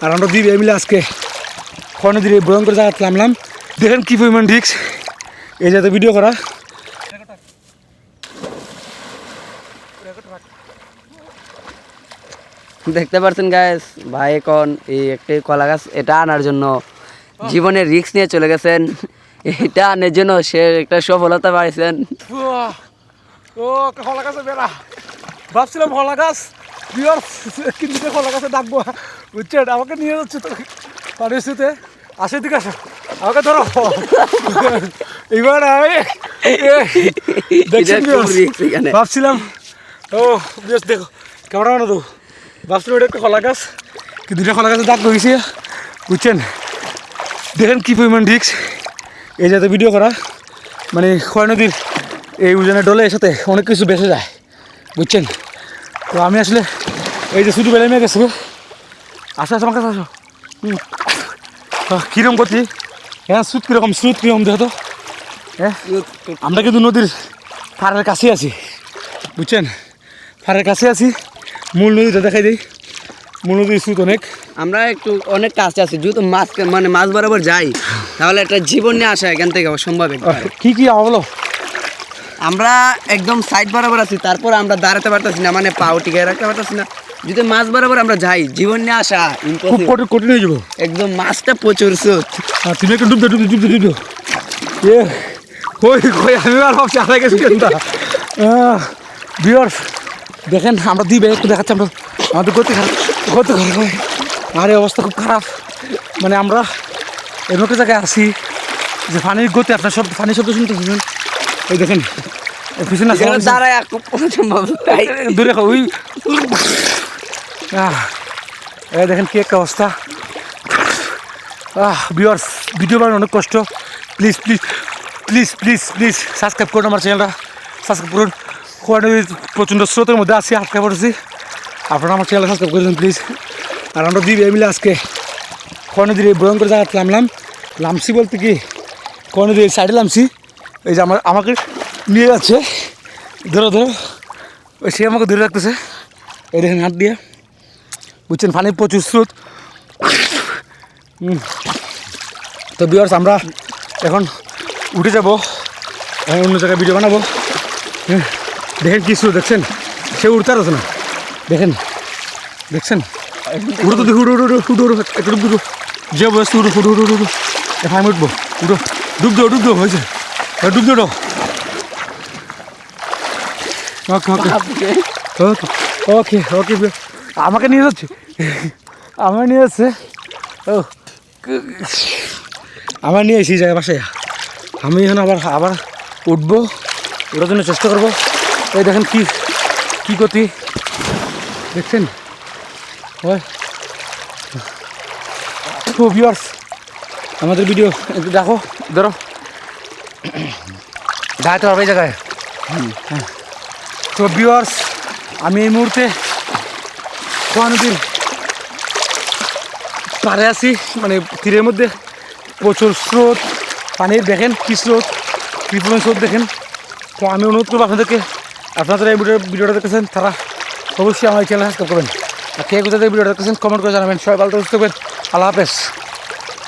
আর আমরা দুই ভাই মিলে আজকে খোয়া নদীর এই ভয়ঙ্কর জায়গাতে নামলাম। দেখেন কী পরিমাণ রিস্ক এই যাতে ভিডিও করা। দেখতে পাচ্ছেন গাইস, ভাই এখন এই একটি কলা গাছ এটা আনার জন্য জীবনের রিস্ক নিয়ে চলে গেছেন। এটা আনার জন্য সে একটা সফলতা পাইছেন। ও কলা গাছে বেড়া ভাবছিলাম কলা গাছ কিন্তু কলা গাছে ডাকবো বুঝছেন, আমাকে নিয়ে যাচ্ছে তো পানিতে আসে দিকে আসো আমাকে ধরো। এবার ভাবছিলাম ও বেশ দেখো ক্যামেরা বানো তো, ভাবছিলাম এটা একটা কলা গাছ কিন্তু দুটা কলা গাছে দাগ রয়েছে বুঝছেন। দেখেন কী পরিমাণ রিস্ক এই যাতে ভিডিও করা, মানে খোয়া নদীর এই উজানের ডলে এর সাথে অনেক কিছু বেঁচে যায় বুঝছেন। তো আমি আসলে এই যে শুধু বেড়ে মেয়ে গেছে আসো আসো আমার কাছে আসো। কীরকম করছি হ্যাঁ স্রোত কীরকম দেখো তো। হ্যাঁ আমরা কিন্তু নদীর ফাড়ের কাছে আছি বুঝছেন, ফাড়ের কাছে আছি। মূল নদীটা দেখাই দিই, মূল নদীর স্রোত অনেক, আমরা একটু অনেক কাছে আছি। যেহেতু মাছ বরাবর যাই তাহলে একটা জীবন নিয়ে আসা এখান থেকে অসম্ভব। কী কী বলো, আমরা একদম সাইড বরাবর আছি, তারপর আমরা দাঁড়াতে পারতেছি না, মানে পাও টিকে রাখতে পারতেছি না। যদি মাছ বরাবর আমরা যাই জীবন নিয়ে আসা খুব কঠিন হয়ে যাবো একদম। মাছটা প্রচুর স্রোত। তুমি একটু ডুবতে এ কই আমি আর ভাবছি আড়াই গেছি কিন্তু ভিউয়ার্স দেখেন আমরা দুই ভাই একটু দেখাচ্ছি আমরা আমাদের গতি খারাপ আর এই অবস্থা খুব খারাপ। মানে আমরা এমন একটা জায়গায় আসি যে পানির গতি আপনার সব পানির শব্দ শুনতেছেন। এই দেখেন পিছনে দাঁড়ায় সম্ভব দূরে ওই এই দেখেন কি একটা অবস্থা। ভিউয়ার্স ভিডিও বানানো অনেক কষ্ট, please please please please please subscribe করুন আমার চ্যানেলটা, সাবস্ক্রাইব করুন। খোয়া নদীর প্রচণ্ড স্রোতের মধ্যে আছি, আটকা পড়েছি, আপনারা আমার চ্যানেলটা সাবস্ক্রাইব করে দেন প্লিজ। আর আমরা দুই ভাই মিলে আজকে খোয়া নদীর এই ভয়ঙ্কর জায়গাতে নামছি বলতে কি খোয়া নদীর এই সাইডে নামছি। এই যে আমাকে নিয়ে যাচ্ছে ধরো ওই সে আমাকে ধরে রাখতেছে, এই দেখেন হাত দিয়ে বুঝছেন, পানির প্রচুর স্রোত। তো ভিউয়ার্স আমরা এখন উঠে যাব, অন্য জায়গায় ভিডিও বানাবো। দেখেন কি স্রোত দেখছেন, সে উঠতে পারছে না, দেখছেন উঠো তো দেখো উঠো একটু ডুব যে বয়স উঠো এখন আমি উঠবো ডুব দো হয়েছে ডুব দো। ওকে আমাকে নিয়ে যাচ্ছে ও আমার নিয়ে এসে যায় বাসায়। আমি এখন আবার উঠবো, ওটার জন্য চেষ্টা করবো। এই দেখেন কি গতি দেখছেন। ভিউয়ার্স আমাদের ভিডিও একটু দেখো, ধরো দাঁড়াতে পারবে এই জায়গায়। তো ভিউয়ার্স আমি এই মুহূর্তে খোয়া নদীর পাড়ে আছি, মানে তীরের মধ্যে প্রচুর স্রোত পানির, দেখেন কী স্রোত, কী পরিমাণ স্রোত দেখেন। তো আমি অনুরোধ করবো আপনাদের এই ভিডিওটা দেখেছেন তারা অবশ্যই আমার চ্যানেল সাবস্ক্রাইব করবেন। আর কে কোথায় ভিডিওটা দেখেছেন কমেন্ট করে জানাবেন। সবাই ভালো থাকবেন, আল্লাহ হাফেজ।